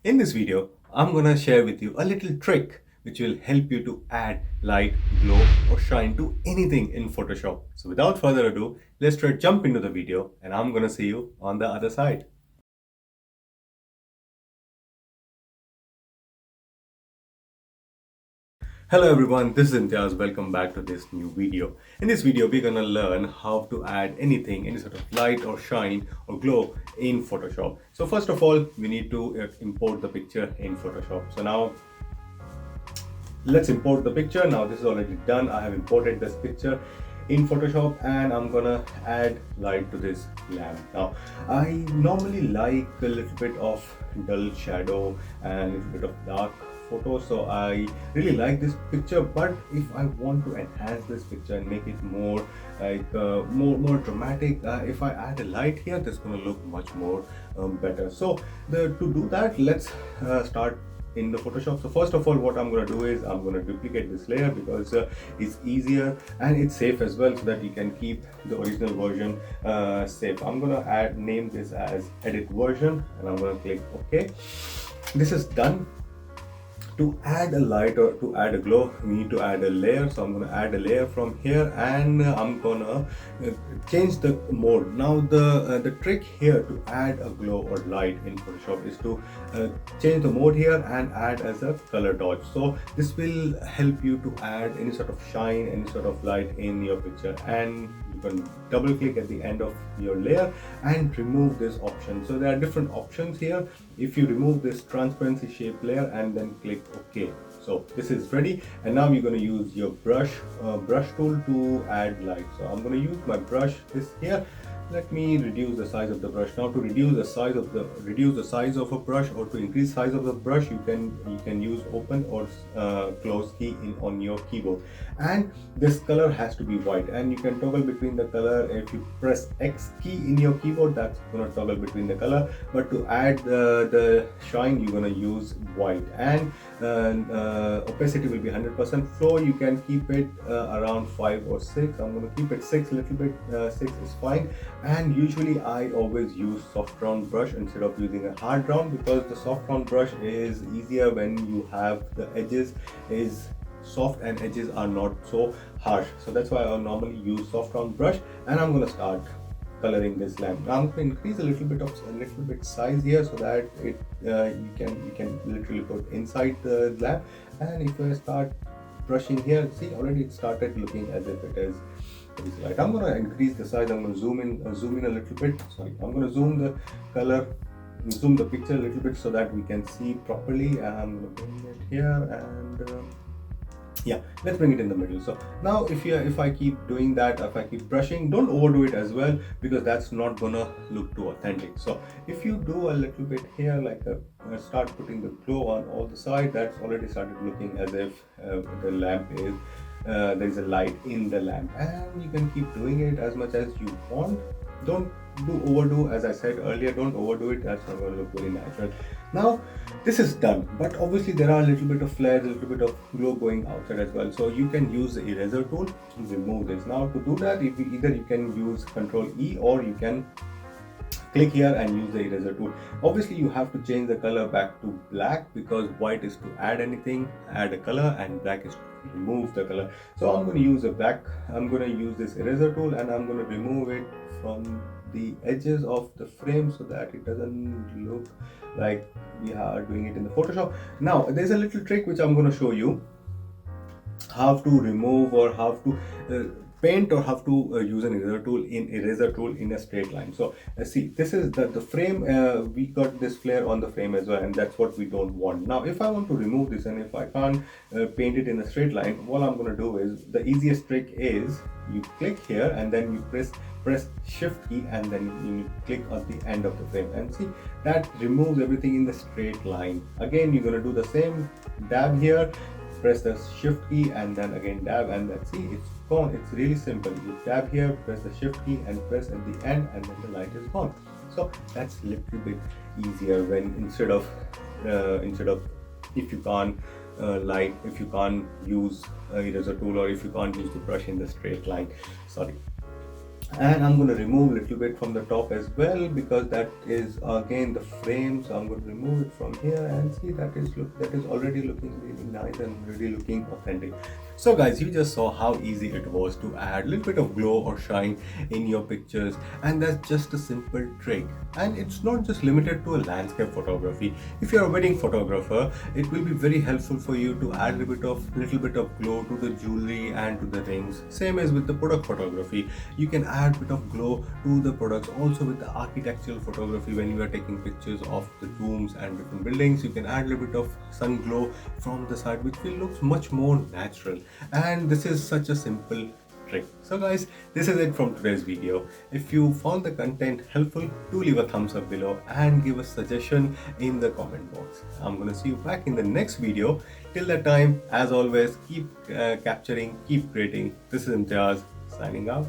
In this video, I'm gonna share with you a little trick which will help you to add light, glow or shine to anything in Photoshop. So without further ado, let's try jump into the video and I'm gonna see you on the other side. Hello everyone, this is Imtiaz. Welcome back to this new video. In this video, we're gonna learn how to add anything, any sort of light or shine or glow in Photoshop. So first of all, we need to import the picture in Photoshop. So now let's import the picture. Now this is already done. I have imported this picture in Photoshop and I'm gonna add light to this lamp. Now I normally like a little bit of dull shadow and a little bit of dark photo, so I really like this picture. But if I want to enhance this picture and make it more like more dramatic, if I add a light here, that's gonna look much more better. So to do that, let's start in the Photoshop. So first of all, what I'm going to do is I'm going to duplicate this layer because it's easier and it's safe as well, so that you can keep the original version safe. I'm going to name this as edit version and I'm going to click OK. This is done. To add a light or to add a glow, we need to add a layer. So I'm going to add a layer from here and I'm gonna change the mode. Now the trick here to add a glow or light in Photoshop is to change the mode here and add as a color dodge. So this will help you to add any sort of shine, any sort of light in your picture, and you can double click at the end of your layer and remove this option. So there are different options here. If you remove this transparency shape layer and then click OK, so this is ready. And now you're going to use your brush tool to add light. So I'm going to use my brush this here. Let me reduce the size of the brush. Now to reduce the size of a brush, or to increase size of the brush, you can use open or close key on your keyboard. And this color has to be white, and you can toggle between the color. If you press X key in your keyboard, that's gonna toggle between the color. But to add the shine, you're gonna use white, and opacity will be 100%. Flow, you can keep it around 5 or 6. I'm gonna keep it 6 a little bit. 6 is fine. And usually I always use soft round brush instead of using a hard round, because the soft round brush is easier when you have the edges is soft and edges are not so harsh. So that's why I normally use soft round brush. And I'm going to start coloring this lamp. Now I'm going to increase a little bit size here, so that it you can literally put inside the lamp. And if I start brushing here, see, already it started looking as if it is light. I'm going to increase the size. I'm going to zoom in a little bit. Sorry, I'm going to zoom the picture a little bit so that we can see properly. And I'm going to bring it here, and yeah, let's bring it in the middle. So now if I keep doing that, if I keep brushing, don't overdo it as well, because that's not gonna look too authentic. So if you do a little bit here, like start putting the glow on all the side, that's already started looking as if the lamp is there is a light in the lamp. And you can keep doing it as much as you want. Don't overdo, as I said earlier, don't overdo it. That's not going to look very natural. Now this is done, but obviously there are a little bit of flares, a little bit of glow going outside as well. So you can use the eraser tool to remove this. Now to do that, either you can use Ctrl E, or you can click here and use the eraser tool. Obviously you have to change the color back to black, because white is to add a color, and black is to remove the color. So I'm going to use I'm going to use this eraser tool, and I'm going to remove it from the edges of the frame, so that it doesn't look like we are doing it in the Photoshop. Now there's a little trick which I'm going to show you, how to remove or how to paint, or how to use an eraser tool in a straight line. So see, this is the frame. We got this flare on the frame as well, and that's what we don't want. Now if I want to remove this, and if I can't paint it in a straight line, what I'm going to do is, the easiest trick is, you click here and then you press shift key, and then you click on the end of the frame, and see, that removes everything in the straight line. Again, you're going to do the same, dab here, press the shift key, and then again dab, and let's see, it's gone. It's really simple. You dab here, press the shift key, and press at the end, and then the light is gone. So that's a little bit easier when instead of if you can't if you can't use eraser tool, or if you can't use the brush in the straight line. Sorry. And I'm going to remove a little bit from the top as well, because that is again the frame. So I'm going to remove it from here, and see, that is already looking really nice and really looking authentic. So guys, you just saw how easy it was to add a little bit of glow or shine in your pictures, and that's just a simple trick. And it's not just limited to a landscape photography. If you're a wedding photographer, it will be very helpful for you to add a little bit of glow to the jewelry and to the rings. Same as with the product photography, you can add a bit of glow to the products. Also with the architectural photography, when you are taking pictures of the rooms and different buildings, you can add a little bit of sun glow from the side, which will look much more natural. And this is such a simple trick. So guys, this is it from today's video. If you found the content helpful, do leave a thumbs up below and give a suggestion in the comment box. I'm gonna see you back in the next video. Till that time, as always, keep capturing, keep creating. This is Imtiaz signing out.